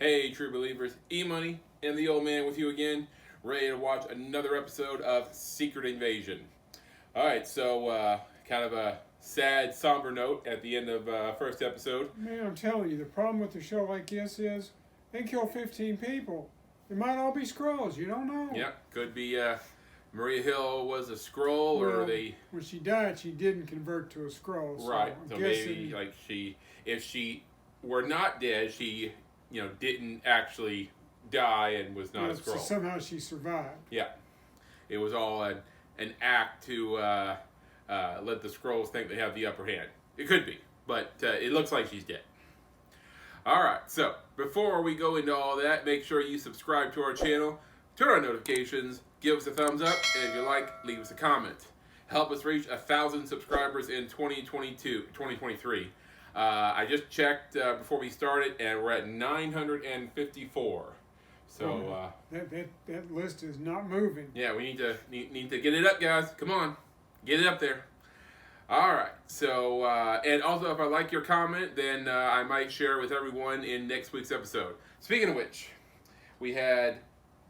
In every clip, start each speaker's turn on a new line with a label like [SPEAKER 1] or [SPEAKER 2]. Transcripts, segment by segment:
[SPEAKER 1] Hey, true believers, EMoney and the old man with you again, ready to watch another episode of Secret Invasion. Alright, so kind of a sad, somber note at the end of first episode.
[SPEAKER 2] Man, I'm telling you, the problem with a show like this is they kill 15 people. They might all be Skrulls, you don't know.
[SPEAKER 1] Yeah, could be Maria Hill was a Skrull, or they...
[SPEAKER 2] When she died, she didn't convert to a Skrull. So
[SPEAKER 1] right,
[SPEAKER 2] I'm
[SPEAKER 1] so
[SPEAKER 2] guessing,
[SPEAKER 1] maybe like if she were not dead, she didn't actually die and was not a
[SPEAKER 2] so
[SPEAKER 1] Skrull.
[SPEAKER 2] somehow she survived.
[SPEAKER 1] Yeah, it was all an act to let the Skrulls think they have the upper hand. It could be, but it looks like she's dead. Alright, so before we go into all that, make sure you subscribe to our channel, turn on notifications, give us a thumbs up, and if you like, leave us a comment. Help us reach 1,000 subscribers in 2023. I just checked before we started, and we're at 954. So
[SPEAKER 2] that list is not moving.
[SPEAKER 1] yeah, we need to get it up, guys. Come on, get it up there. All right. So and also, if I like your comment, then I might share it with everyone in next week's episode. Speaking of which, we had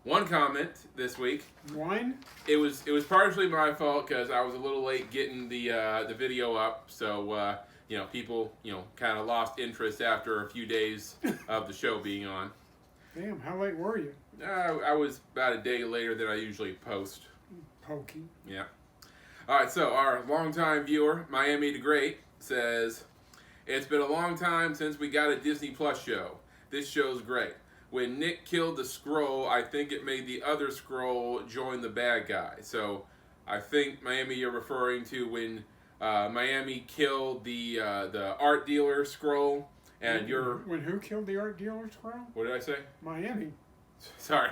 [SPEAKER 1] one comment this week.
[SPEAKER 2] One?
[SPEAKER 1] It was partially my fault because I was a little late getting the video up. So people kind of lost interest after a few days of the show being on.
[SPEAKER 2] Damn, how late were you?
[SPEAKER 1] I was about a day later than I usually post.
[SPEAKER 2] Pokey.
[SPEAKER 1] Yeah. All right, so our longtime viewer, Miami the Great, says, "It's been a long time since we got a Disney Plus show. This show's great. When Nick killed the Skrull, I think it made the other Skrull join the bad guy." So I think, Miami, you're referring to when Miami killed the art dealer Skrull, and
[SPEAKER 2] When who killed the art dealer Skrull?
[SPEAKER 1] What did I say?
[SPEAKER 2] Miami.
[SPEAKER 1] Sorry.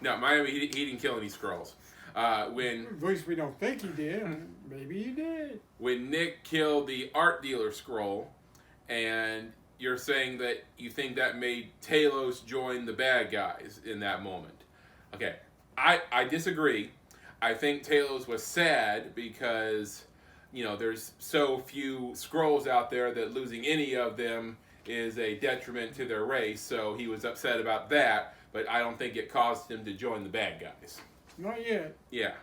[SPEAKER 1] No, Miami, he didn't kill any Skrulls.
[SPEAKER 2] At least we don't think he did. Maybe he did.
[SPEAKER 1] When Nick killed the art dealer Skrull, and you're saying that you think that made Talos join the bad guys in that moment. Okay, I disagree. I think Talos was sad because, there's so few Skrulls out there that losing any of them is a detriment to their race, so he was upset about that, but I don't think it caused him to join the bad guys.
[SPEAKER 2] Not yet.
[SPEAKER 1] Yeah.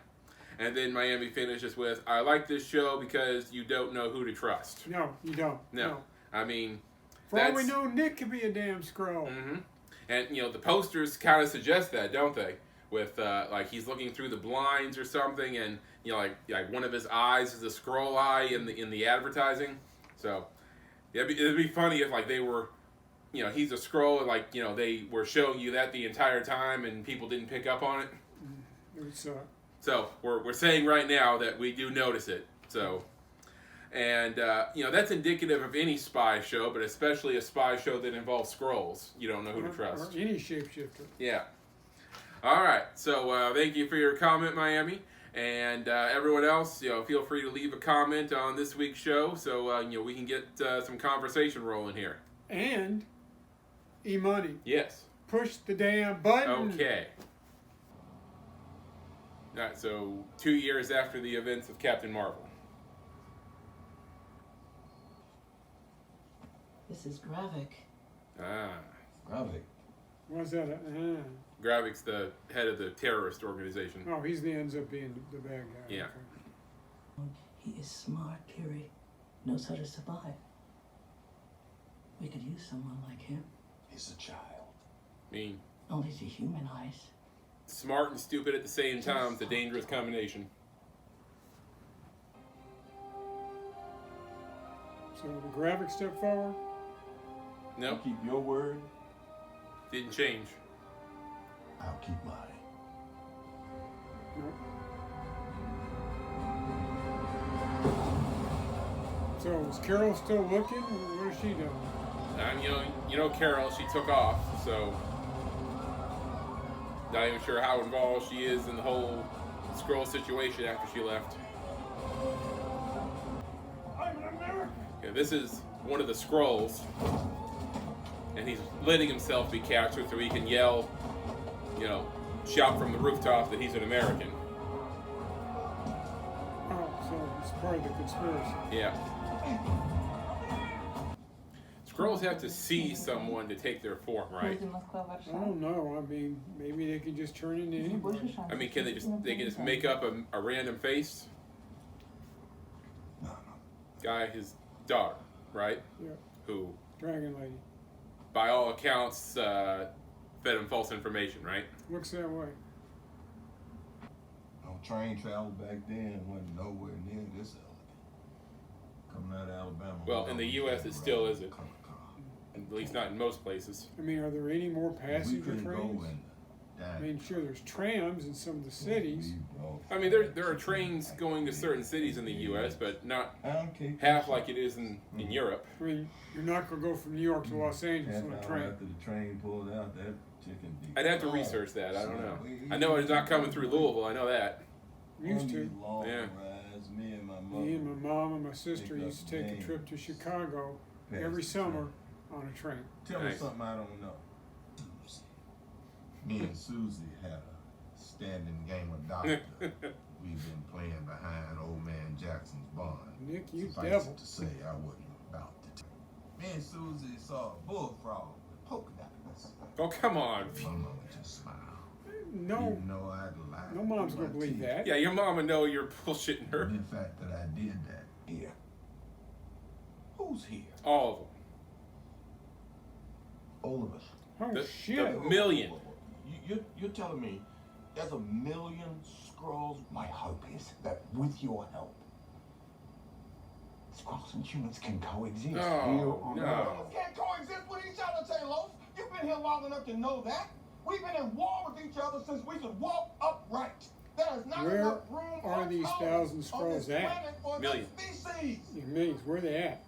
[SPEAKER 1] And then Miami finishes with, "I like this show because you don't know who to trust."
[SPEAKER 2] No, you don't.
[SPEAKER 1] No. I mean,
[SPEAKER 2] for all we know, Nick could be a damn Skrull.
[SPEAKER 1] Mm-hmm. And, the posters kind of suggest that, don't they? With, like, he's looking through the blinds or something, and, like one of his eyes is a Skrull eye in the advertising. So, yeah, it'd be funny if, like, they were, he's a Skrull, and, like, they were showing you that the entire time and people didn't pick up on it.
[SPEAKER 2] It would suck.
[SPEAKER 1] So we're saying right now that we do notice it. So, and that's indicative of any spy show, but especially a spy show that involves Skrulls. You don't know who to trust.
[SPEAKER 2] Or any shapeshifter.
[SPEAKER 1] Yeah. All right. So thank you for your comment, Miami, and everyone else. Feel free to leave a comment on this week's show, so we can get some conversation rolling here.
[SPEAKER 2] And EMoney.
[SPEAKER 1] Yes.
[SPEAKER 2] Push the damn button.
[SPEAKER 1] Okay. All right, so 2 years after the events of Captain Marvel.
[SPEAKER 3] This is Gravik.
[SPEAKER 1] Ah.
[SPEAKER 4] Gravik.
[SPEAKER 2] What's that?
[SPEAKER 1] Gravik's the head of the terrorist organization.
[SPEAKER 2] Oh, he ends up being the bad guy.
[SPEAKER 1] Yeah.
[SPEAKER 2] Okay.
[SPEAKER 3] He is smart, Kiri. Knows how to survive. We could use someone like him.
[SPEAKER 4] He's a child.
[SPEAKER 1] I mean,
[SPEAKER 3] Only to human eyes.
[SPEAKER 1] smart and stupid at the same time. It's a dangerous combination.
[SPEAKER 2] So the Gravik step forward?
[SPEAKER 1] No,
[SPEAKER 4] Keep your word,
[SPEAKER 1] didn't change.
[SPEAKER 4] I'll keep mine.
[SPEAKER 2] Nope. So is Carol still looking? Or what is she doing?
[SPEAKER 1] And Carol, she took off, so not even sure how involved she is in the whole Skrull situation after she left.
[SPEAKER 2] I'm an American.
[SPEAKER 1] Okay, this is one of the Skrulls, and he's letting himself be captured so he can yell, shout from the rooftop that he's an American.
[SPEAKER 2] Oh, so it's part of the conspiracy.
[SPEAKER 1] Yeah. Scrolls have to see someone to take their form, right?
[SPEAKER 2] I don't know. I mean, maybe they can just turn into anybody.
[SPEAKER 1] I mean, can they can just make up a random face?
[SPEAKER 4] No.
[SPEAKER 1] Guy, his daughter, right?
[SPEAKER 2] Yeah.
[SPEAKER 1] Who,
[SPEAKER 2] Dragon Lady.
[SPEAKER 1] by all accounts, fed him false information, right?
[SPEAKER 2] Looks that way.
[SPEAKER 4] No, train travel back then wasn't nowhere near this elegant. Coming out of Alabama.
[SPEAKER 1] Well, in the U.S. it still isn't. At least not in most places.
[SPEAKER 2] I mean, are there any more
[SPEAKER 4] We
[SPEAKER 2] passenger
[SPEAKER 4] couldn't go
[SPEAKER 2] trains?
[SPEAKER 4] in
[SPEAKER 2] I mean, sure, there's trams in some of the cities.
[SPEAKER 1] I mean, there are trains going to certain cities in the U.S., but not half like it is in Europe.
[SPEAKER 2] I mean, you're not going to go from New York to Los Angeles
[SPEAKER 4] Half
[SPEAKER 2] on a
[SPEAKER 4] hour
[SPEAKER 2] train.
[SPEAKER 4] after the train pulled out, that chicken deep.
[SPEAKER 1] I'd have to research that. I don't know. I know it's not coming through Louisville. I know that.
[SPEAKER 2] Used to.
[SPEAKER 4] Long
[SPEAKER 1] Yeah.
[SPEAKER 4] rides, me and my mother.
[SPEAKER 2] Me and my mom and my sister
[SPEAKER 4] Pick up
[SPEAKER 2] used to take a
[SPEAKER 4] names.
[SPEAKER 2] trip to Chicago
[SPEAKER 4] Past
[SPEAKER 2] every
[SPEAKER 4] the
[SPEAKER 2] summer on a train.
[SPEAKER 4] Tell me
[SPEAKER 1] Nice.
[SPEAKER 4] something I don't know. Me and Susie had a standing game of doctor. We've been playing behind old man Jackson's barn.
[SPEAKER 2] Nick, you
[SPEAKER 4] Suffice
[SPEAKER 2] devil.
[SPEAKER 4] it to say, I wasn't about to. Me and Susie saw a bullfrog with polka dots.
[SPEAKER 1] Oh, come on.
[SPEAKER 4] My mama just smiled.
[SPEAKER 2] No,
[SPEAKER 4] Even though I'd lied.
[SPEAKER 2] no mom's
[SPEAKER 4] through
[SPEAKER 2] going to
[SPEAKER 4] my
[SPEAKER 2] believe
[SPEAKER 4] teeth.
[SPEAKER 2] that.
[SPEAKER 1] Yeah, your mama know you're bullshitting her.
[SPEAKER 4] And the fact that I did that here. Who's here?
[SPEAKER 1] All of them.
[SPEAKER 4] All of us.
[SPEAKER 2] Oh,
[SPEAKER 1] The
[SPEAKER 2] shit.
[SPEAKER 1] million.
[SPEAKER 5] You're telling me there's 1 million scrolls?
[SPEAKER 6] My hope is that with your help, Skrulls and humans can coexist here
[SPEAKER 1] No,
[SPEAKER 6] on
[SPEAKER 1] no.
[SPEAKER 6] Earth.
[SPEAKER 5] Can't coexist with each other, Talos. You've been here long enough to know that. We've been in war with each other since we could walk upright. There is not
[SPEAKER 2] Where
[SPEAKER 5] enough room
[SPEAKER 2] are
[SPEAKER 5] or
[SPEAKER 2] these
[SPEAKER 5] tolerance
[SPEAKER 2] 1,000
[SPEAKER 5] on
[SPEAKER 2] scrolls
[SPEAKER 5] this
[SPEAKER 2] at?
[SPEAKER 5] planet for the
[SPEAKER 1] Million.
[SPEAKER 5] species.
[SPEAKER 2] Yeah, millions. Where are they at?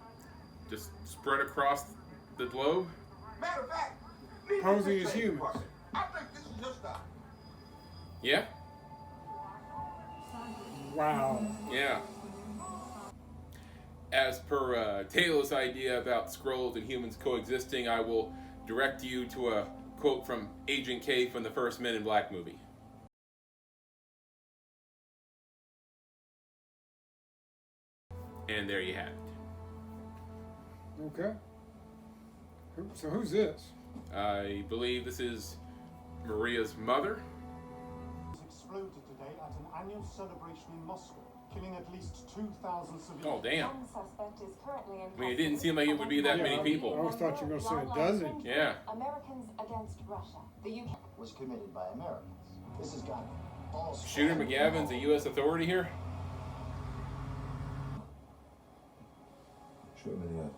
[SPEAKER 1] Just spread across the globe.
[SPEAKER 5] Matter of fact, leave
[SPEAKER 2] Posing
[SPEAKER 5] this
[SPEAKER 2] as
[SPEAKER 5] thing
[SPEAKER 2] humans.
[SPEAKER 5] for it. I think this is just a
[SPEAKER 1] Yeah?
[SPEAKER 2] Wow.
[SPEAKER 1] Yeah. As per Taylor's idea about Skrulls and humans coexisting, I will direct you to a quote from Agent K from the first Men in Black movie. And there you have it.
[SPEAKER 2] Okay. So who's this?
[SPEAKER 1] I believe this is Maria's mother.
[SPEAKER 7] Was exploded today at an annual celebration in Moscow, killing at least 2,000 civilians.
[SPEAKER 1] Oh, damn.
[SPEAKER 8] One suspect is currently in
[SPEAKER 1] I mean, it didn't seem like it would be that many
[SPEAKER 2] I
[SPEAKER 1] people.
[SPEAKER 2] always thought you were going to say a dozen.
[SPEAKER 1] Yeah.
[SPEAKER 8] Americans against Russia. The UK
[SPEAKER 6] Was committed by Americans. This has got false.
[SPEAKER 1] Shooter McGavin's a U.S. authority here?
[SPEAKER 4] Shoot him in the eye.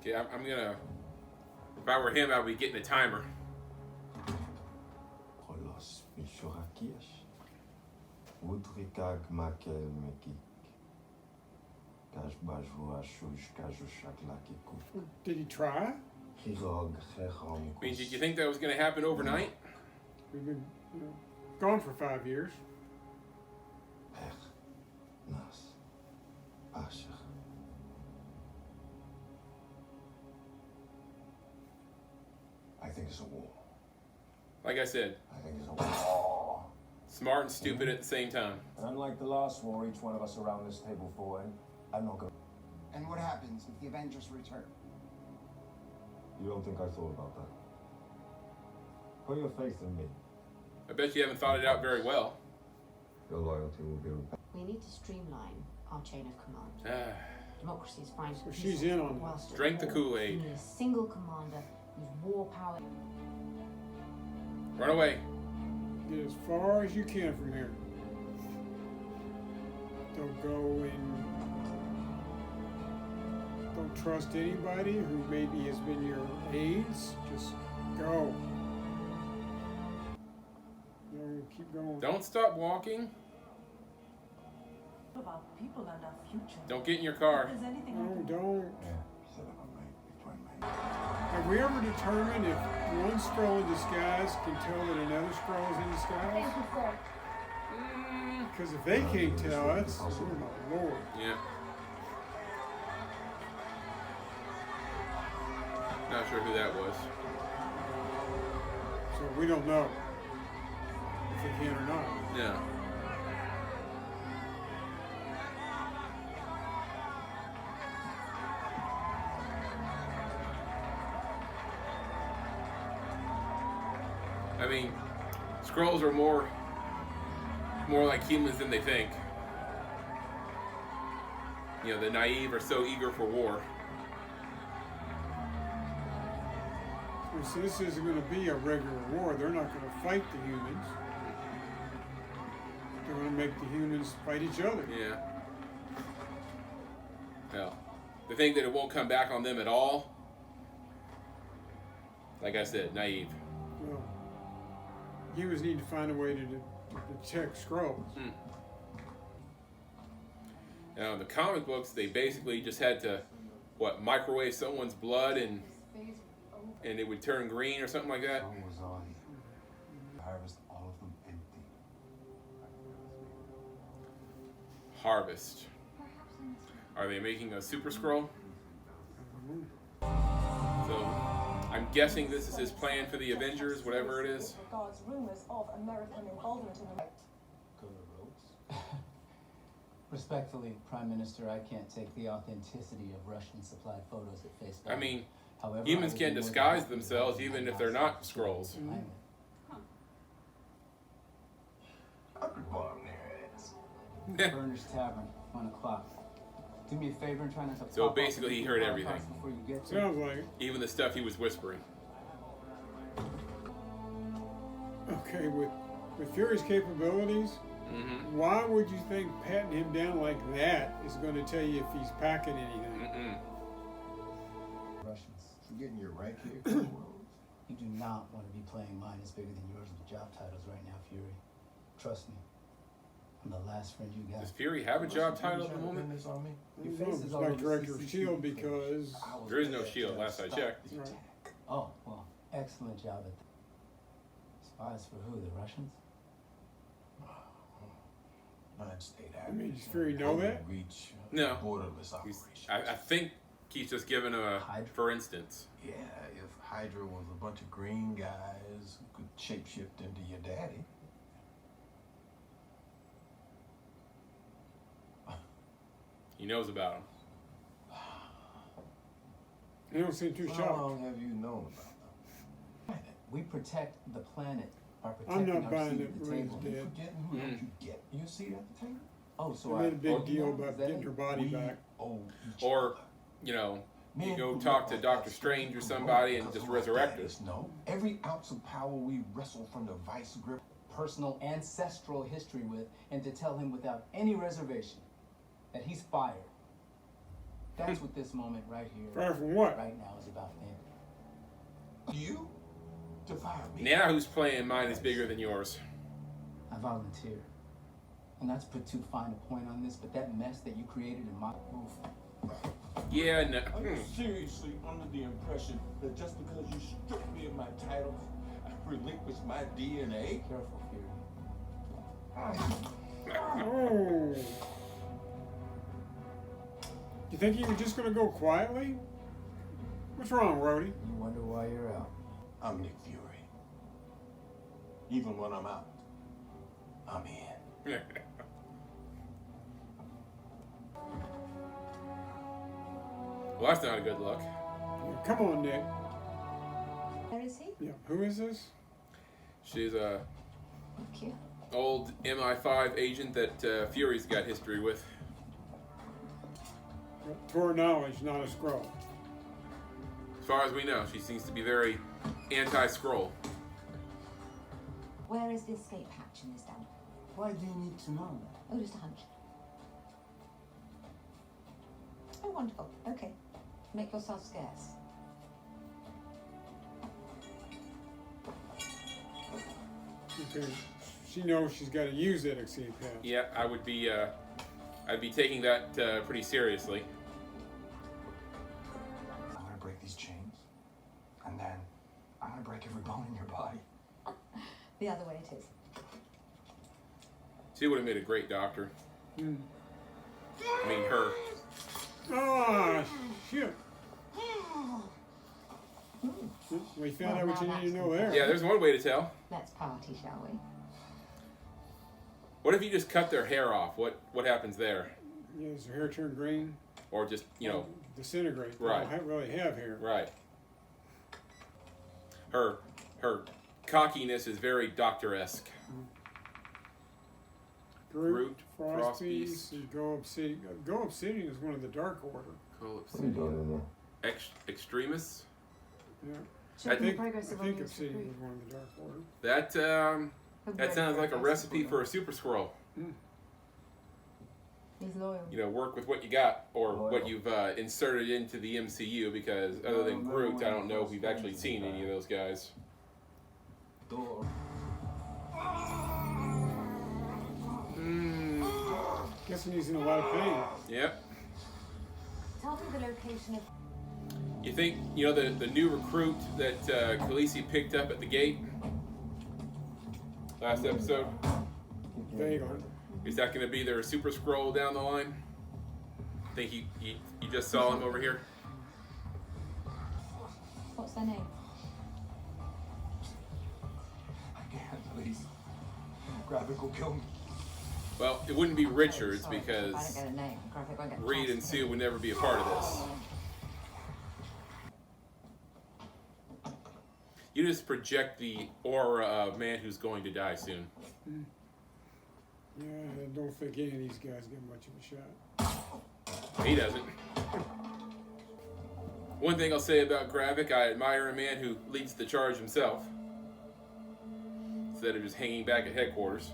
[SPEAKER 1] Okay, I'm gonna. If I were him, I'd be getting a timer.
[SPEAKER 5] Kolos Mishorakias. Udrikag Makel Mekik. Kashbajua Shush Kashushaklakiku.
[SPEAKER 2] Did he try?
[SPEAKER 5] Hirog Hechom.
[SPEAKER 1] I mean, did you think that was gonna happen overnight?
[SPEAKER 2] We've been gone for 5 years.
[SPEAKER 5] Nas. Asher.
[SPEAKER 6] I think it's a war.
[SPEAKER 1] Like I said,
[SPEAKER 6] I think it's a war.
[SPEAKER 1] smart and stupid at the same time.
[SPEAKER 9] And unlike the last war each one of us around this table fought in, I'm not going to...
[SPEAKER 10] And what happens if the Avengers return?
[SPEAKER 5] You don't think I thought about that? Put your faith in me.
[SPEAKER 1] I bet you haven't thought it out very well.
[SPEAKER 5] Your loyalty will be repayed.
[SPEAKER 11] We need to streamline our chain of command.
[SPEAKER 1] Ah,
[SPEAKER 11] Democracies find
[SPEAKER 2] So she's in on
[SPEAKER 11] whilst at
[SPEAKER 1] Drink the
[SPEAKER 11] war,
[SPEAKER 1] Kool-Aid.
[SPEAKER 11] We need a single commander whose war power.
[SPEAKER 1] run away.
[SPEAKER 2] Get as far as you can from here. Don't go and don't trust anybody who maybe has been your aides. Just go. No, keep going.
[SPEAKER 1] Don't stop walking.
[SPEAKER 3] Of our people and our future.
[SPEAKER 1] Don't get in your car.
[SPEAKER 3] If there's anything
[SPEAKER 2] No, don't.
[SPEAKER 6] Set up a mate between me.
[SPEAKER 2] Have we ever determined if one Skrull in disguise can tell that another Skrull is in disguise? Because if they can't tell, that's oh my lord.
[SPEAKER 1] Yeah. Not sure who that was.
[SPEAKER 2] So we don't know if they can or not.
[SPEAKER 1] No. I mean, Skrulls are more like humans than they think. You know, the naive are so eager for war.
[SPEAKER 2] So this isn't going to be a regular war. They're not going to fight the humans. They're going to make the humans fight each other.
[SPEAKER 1] Yeah. Hell, to think that it won't come back on them at all. Like I said, naive.
[SPEAKER 2] Well, humans need to find a way to detect Skrulls.
[SPEAKER 1] Now, in the comic books, they basically just had to, microwave someone's blood and it would turn green or something like that.
[SPEAKER 9] So was I. Harvest all of them empty.
[SPEAKER 1] Harvest. Are they making a Super Skrull? So, I'm guessing this is his plan for the Avengers, whatever it is.
[SPEAKER 8] Regards rumors of American involvement in the
[SPEAKER 12] Respectfully, Prime Minister, I can't take the authenticity of Russian-supplied photos at face value.
[SPEAKER 1] I mean,
[SPEAKER 12] however,
[SPEAKER 1] humans
[SPEAKER 12] I
[SPEAKER 1] can't
[SPEAKER 12] will be
[SPEAKER 1] disguise
[SPEAKER 12] more than
[SPEAKER 1] themselves
[SPEAKER 12] happy to
[SPEAKER 1] even if
[SPEAKER 12] have
[SPEAKER 1] they're not
[SPEAKER 12] access to
[SPEAKER 1] Skrulls.
[SPEAKER 12] the climate. Burner's Tavern, 1 o'clock. Do me a favor and try not to.
[SPEAKER 1] So
[SPEAKER 12] pop off
[SPEAKER 1] basically,
[SPEAKER 12] the
[SPEAKER 1] he heard
[SPEAKER 12] car
[SPEAKER 1] everything.
[SPEAKER 12] before you get to
[SPEAKER 2] Sounds like it.
[SPEAKER 1] Even the stuff he was whispering.
[SPEAKER 2] Okay, with Fury's capabilities, why would you think patting him down like that is going to tell you if he's packing anything?
[SPEAKER 12] Russians.
[SPEAKER 4] Forgetting your rank here.
[SPEAKER 12] You do not want to be playing mine is bigger than yours with the job titles right now, Fury. Trust me. I'm the last friend you got.
[SPEAKER 1] Does Fury have a job title at the moment?
[SPEAKER 12] Your face is
[SPEAKER 2] It's
[SPEAKER 12] all
[SPEAKER 2] like
[SPEAKER 12] over
[SPEAKER 2] Director of
[SPEAKER 12] CCTV
[SPEAKER 2] S.H.I.E.L.D.
[SPEAKER 12] footage.
[SPEAKER 2] because
[SPEAKER 1] There is no S.H.I.E.L.D. last I checked.
[SPEAKER 2] right.
[SPEAKER 12] Oh, well, excellent job at that. Spies for who? The Russians?
[SPEAKER 2] I mean, does Fury know that?
[SPEAKER 1] No.
[SPEAKER 4] Borderless
[SPEAKER 1] I think he's just given a, for instance.
[SPEAKER 4] Yeah, if Hydra was a bunch of green guys who could shapeshift into your daddy.
[SPEAKER 1] He knows about him.
[SPEAKER 2] You don't seem too
[SPEAKER 4] How
[SPEAKER 2] shocked.
[SPEAKER 4] long have you known about them?
[SPEAKER 12] We protect the planet by
[SPEAKER 2] I'm
[SPEAKER 12] protecting
[SPEAKER 2] not
[SPEAKER 12] our
[SPEAKER 2] buying
[SPEAKER 12] seat
[SPEAKER 2] that
[SPEAKER 12] at the
[SPEAKER 2] Ray's
[SPEAKER 12] table.
[SPEAKER 2] dead.
[SPEAKER 4] Forgetting who else you get your seat at the table?
[SPEAKER 12] Oh, so
[SPEAKER 2] They
[SPEAKER 12] I
[SPEAKER 2] made a big
[SPEAKER 12] owe you
[SPEAKER 2] deal
[SPEAKER 12] now?
[SPEAKER 2] about
[SPEAKER 12] Is that
[SPEAKER 2] getting
[SPEAKER 12] it?
[SPEAKER 2] her body back.
[SPEAKER 4] Oh,
[SPEAKER 1] Or, you know, you go talk to Doctor Strange or somebody and just resurrect her.
[SPEAKER 4] No, every ounce of power we wrestle from the vice grip.
[SPEAKER 12] Personal ancestral history with, and to tell him without any reservation that he's fired. That's what this moment right here,
[SPEAKER 2] Fired from what?
[SPEAKER 12] right now is about him.
[SPEAKER 4] You to fire me.
[SPEAKER 1] Now who's playing mine is bigger than yours.
[SPEAKER 12] I volunteer. And not to put too fine a point on this, but that mess that you created in my roof.
[SPEAKER 1] Yeah, no.
[SPEAKER 5] Are you seriously under the impression that just because you stripped me of my titles, I relinquished my DNA?
[SPEAKER 12] Careful, Fury.
[SPEAKER 2] Oh. You think you were just going to go quietly? What's wrong, Rhodey?
[SPEAKER 12] You wonder why you're out.
[SPEAKER 4] I'm Nick Fury. Even when I'm out, I'm in.
[SPEAKER 1] Well, that's not a good look.
[SPEAKER 2] Yeah, come on, Nick.
[SPEAKER 11] Where is he?
[SPEAKER 2] Yeah, who is this?
[SPEAKER 1] She's a
[SPEAKER 11] Thank you.
[SPEAKER 1] old MI5 agent that Fury's got history with.
[SPEAKER 2] To our knowledge, not a Skrull.
[SPEAKER 1] As far as we know, she seems to be very anti-Skrull.
[SPEAKER 11] Where is the escape hatch in this dump?
[SPEAKER 7] Why do you need to know that?
[SPEAKER 11] Oh, just a hunch. Oh, wonderful. Okay. Make yourself scarce.
[SPEAKER 2] Okay. She knows she's got to use that escape hatch.
[SPEAKER 1] Yeah, I would be. I'd be taking that pretty seriously.
[SPEAKER 9] I'm gonna break these chains, and then I'm gonna break every bone in your body.
[SPEAKER 11] The other way it is.
[SPEAKER 1] She would have made a great doctor. I mean, her.
[SPEAKER 2] Ah, shit. We found out what you
[SPEAKER 11] now
[SPEAKER 2] need to
[SPEAKER 11] that's
[SPEAKER 2] know there.
[SPEAKER 1] Yeah, there's one way to tell.
[SPEAKER 11] Let's party, shall we?
[SPEAKER 1] What if you just cut their hair off? What happens there?
[SPEAKER 2] Yeah, does her hair turn green?
[SPEAKER 1] Or just, you know,
[SPEAKER 2] Disintegrate. They
[SPEAKER 1] Right.
[SPEAKER 2] don't really have hair.
[SPEAKER 1] right. Her cockiness is very Doctor-esque.
[SPEAKER 2] Groot,
[SPEAKER 1] Frost
[SPEAKER 2] Frost
[SPEAKER 1] Beast.
[SPEAKER 2] Beast, and Go Obsidian. Go Obsidian is one of the Dark Order.
[SPEAKER 1] Extremis.
[SPEAKER 2] Yeah.
[SPEAKER 1] I
[SPEAKER 2] think
[SPEAKER 11] progress of
[SPEAKER 2] Obsidian
[SPEAKER 11] Onions
[SPEAKER 2] was
[SPEAKER 11] Recruit.
[SPEAKER 2] one of the Dark Order.
[SPEAKER 1] That sounds like a recipe for a super scroll.
[SPEAKER 11] He's loyal.
[SPEAKER 1] You know, work with what you got or what you've inserted into the MCU, because other than Groot, I don't know if we've actually seen any of those guys.
[SPEAKER 2] Guessing he's in a lot of pain.
[SPEAKER 1] Yep.
[SPEAKER 11] Tell me the location of.
[SPEAKER 1] You think, you know, the new recruit that Khaleesi picked up at the gate last episode?
[SPEAKER 2] Vaguely.
[SPEAKER 1] Is that going to be their super scroll down the line? Think you just saw him over here?
[SPEAKER 11] What's their name?
[SPEAKER 9] I can't, please. Graphic will kill me.
[SPEAKER 1] Well, it wouldn't be Richards
[SPEAKER 11] Sorry,
[SPEAKER 1] because
[SPEAKER 11] I don't get a name. Graphic won't get
[SPEAKER 1] Reed and Sue would never be a part of this. You just project the aura of man who's going to die soon.
[SPEAKER 2] Yeah, I don't think any of these guys get much of a shot.
[SPEAKER 1] He doesn't. One thing I'll say about Gravik, I admire a man who leads the charge himself, instead of just hanging back at headquarters.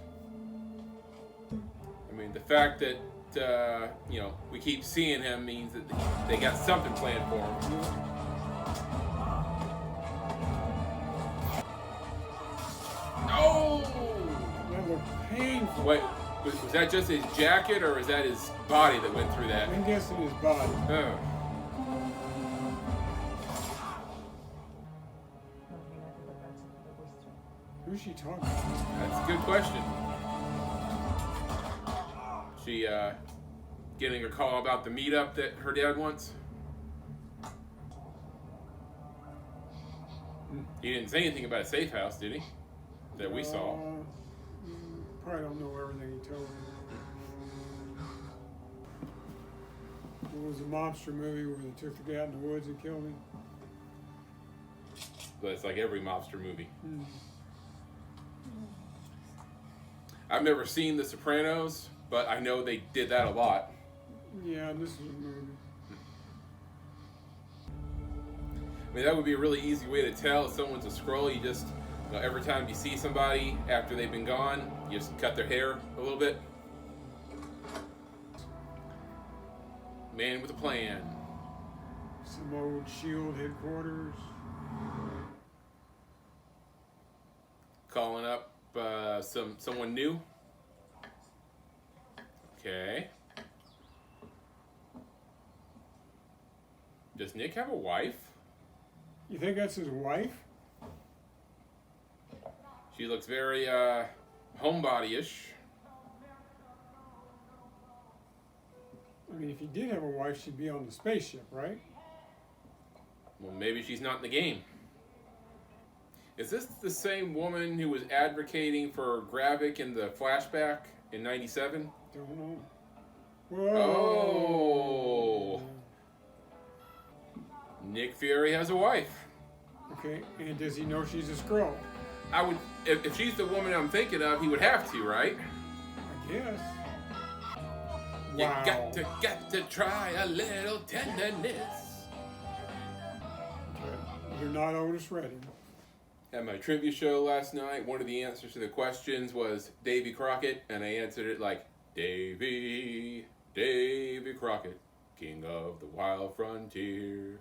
[SPEAKER 1] I mean, the fact that, you know, we keep seeing him means that they got something planned for him. Oh!
[SPEAKER 2] That looked painful.
[SPEAKER 1] Wait, was that just his jacket, or is that his body that went through that?
[SPEAKER 2] I'm guessing his body.
[SPEAKER 1] Oh.
[SPEAKER 2] Who's she talking about?
[SPEAKER 1] That's a good question. She, getting a call about the meetup that her dad wants? He didn't say anything about a safe house, did he? That we saw.
[SPEAKER 2] Probably don't know everything he told me. It was a monster movie where they took the guy in the woods and killed him.
[SPEAKER 1] But it's like every mobster movie. I've never seen The Sopranos, but I know they did that a lot.
[SPEAKER 2] Yeah, this is a movie.
[SPEAKER 1] I mean, that would be a really easy way to tell if someone's a Skrull. You just, you know, every time you see somebody after they've been gone, you just cut their hair a little bit. Man with a plan.
[SPEAKER 2] Some old SHIELD headquarters.
[SPEAKER 1] Calling up someone new. Okay. Does Nick have a wife?
[SPEAKER 2] You think that's his wife?
[SPEAKER 1] She looks very homebody-ish.
[SPEAKER 2] I mean, if he did have a wife, she'd be on the spaceship, right?
[SPEAKER 1] Well, maybe she's not in the game. Is this the same woman who was advocating for Gravik in the flashback in '97?
[SPEAKER 2] Don't know. Whoa.
[SPEAKER 1] Oh. Nick Fury has a wife.
[SPEAKER 2] Okay, and does he know she's a Skrull?
[SPEAKER 1] I would, if she's the woman I'm thinking of, he would have to, right?
[SPEAKER 2] I guess.
[SPEAKER 1] You
[SPEAKER 2] Wow.
[SPEAKER 1] got to try a little tenderness.
[SPEAKER 2] Okay. You're not Otis Redding.
[SPEAKER 1] At my trivia show last night, one of the answers to the questions was Davy Crockett, and I answered it like, Davy Crockett, king of the wild frontier.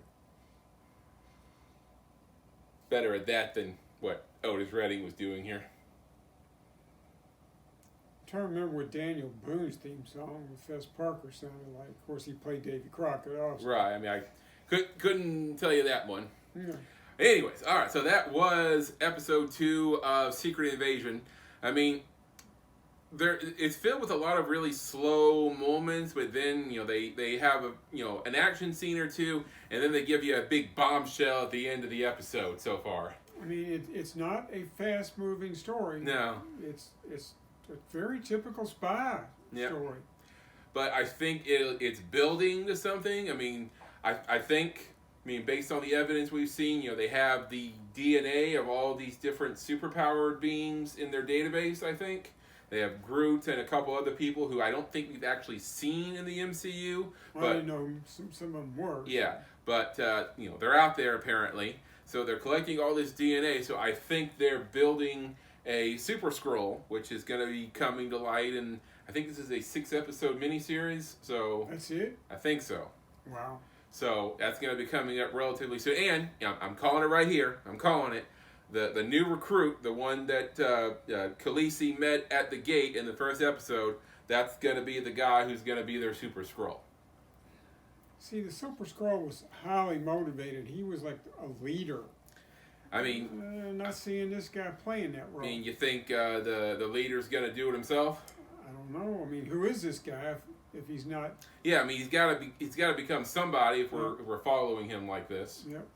[SPEAKER 1] Better at that than what Otis Redding was doing here.
[SPEAKER 2] I'm trying to remember what Daniel Boone's theme song with Fess Parker sounded like. Of course, he played Davy Crockett also.
[SPEAKER 1] Right, I mean, I couldn't tell you that one.
[SPEAKER 2] Yeah.
[SPEAKER 1] Anyways, all right, so that was episode 2 of Secret Invasion. I mean, it's filled with a lot of really slow moments, but then, you know, they have an action scene or two, and then they give you a big bombshell at the end of the episode so far.
[SPEAKER 2] I mean, it's not a fast-moving story.
[SPEAKER 1] No.
[SPEAKER 2] It's a very typical spy story.
[SPEAKER 1] But I think it's building to something. I mean, I think mean, based on the evidence we've seen, they have the DNA of all these different superpowered beings in their database, I think. They have Groot and a couple other people who I don't think we've actually seen in the MCU.
[SPEAKER 2] Well, I know some of them were.
[SPEAKER 1] Yeah, but, they're out there apparently. So they're collecting all this DNA. So I think they're building a Super Skrull, which is going to be coming to light. And I think this is a 6-episode miniseries. So
[SPEAKER 2] that's it?
[SPEAKER 1] I think so.
[SPEAKER 2] Wow.
[SPEAKER 1] So that's going to be coming up relatively soon. And I'm calling it right here. I'm calling it. The new recruit, the one that Khaleesi met at the gate in the first episode, that's going to be the guy who's going to be their Super Skrull.
[SPEAKER 2] See, the Super Skrull was highly motivated. He was like a leader.
[SPEAKER 1] I mean...
[SPEAKER 2] not seeing this guy playing that role.
[SPEAKER 1] I mean, you think the leader's going to do it himself?
[SPEAKER 2] I don't know. I mean, who is this guy if he's not...
[SPEAKER 1] Yeah, I mean, he's got to become somebody if we're following him like this.
[SPEAKER 2] Yep.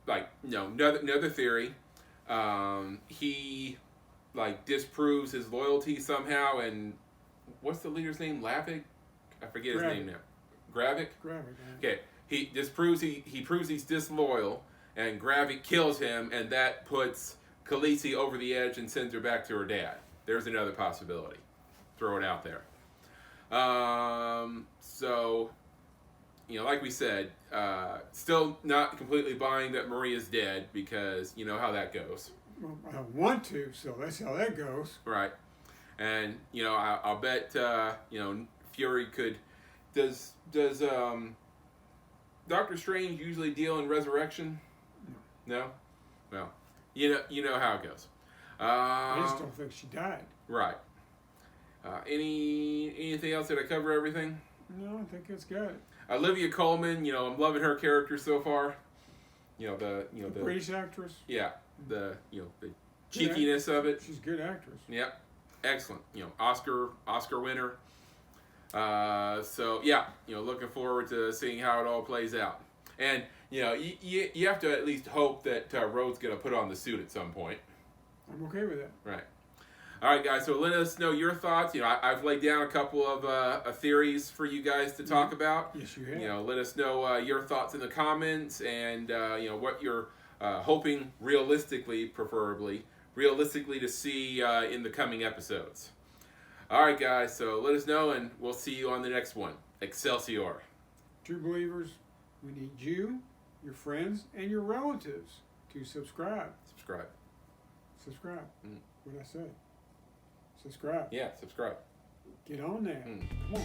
[SPEAKER 1] Another theory. He disproves his loyalty somehow, and what's the leader's name? Lavik? I forget his name now. Gravik?
[SPEAKER 2] Gravik. Yeah.
[SPEAKER 1] Okay. He disproves he proves he's disloyal, and Gravik kills him, and that puts Khaleesi over the edge and sends her back to her dad. There's another possibility. Throw it out there. So, like we said, still not completely buying that Maria's dead, because you know how that goes.
[SPEAKER 2] Well, I want to, so that's how that goes.
[SPEAKER 1] Right. And, I'll bet, Fury could... Does Doctor Strange usually deal in resurrection? No? Well, you know how it goes.
[SPEAKER 2] I just don't think she died.
[SPEAKER 1] Right. Anything else? Did I cover everything?
[SPEAKER 2] No, I think it's good.
[SPEAKER 1] Olivia Colman, I'm loving her character so far. The
[SPEAKER 2] British actress.
[SPEAKER 1] Yeah, the cheekiness of it.
[SPEAKER 2] She's a good actress.
[SPEAKER 1] Yep, excellent. Oscar winner. So yeah, looking forward to seeing how it all plays out. And you have to at least hope that Rhodes gonna put on the suit at some point.
[SPEAKER 2] I'm okay with that.
[SPEAKER 1] Right. All right, guys. So let us know your thoughts. I've laid down a couple of theories for you guys to talk about.
[SPEAKER 2] Yes, you have.
[SPEAKER 1] Let us know your thoughts in the comments, and what you're hoping realistically to see in the coming episodes. All right, guys. So let us know, and we'll see you on the next one. Excelsior.
[SPEAKER 2] True believers, we need you, your friends, and your relatives to subscribe. Subscribe. What did I say? Subscribe.
[SPEAKER 1] Yeah, subscribe.
[SPEAKER 2] Get on there. Come on.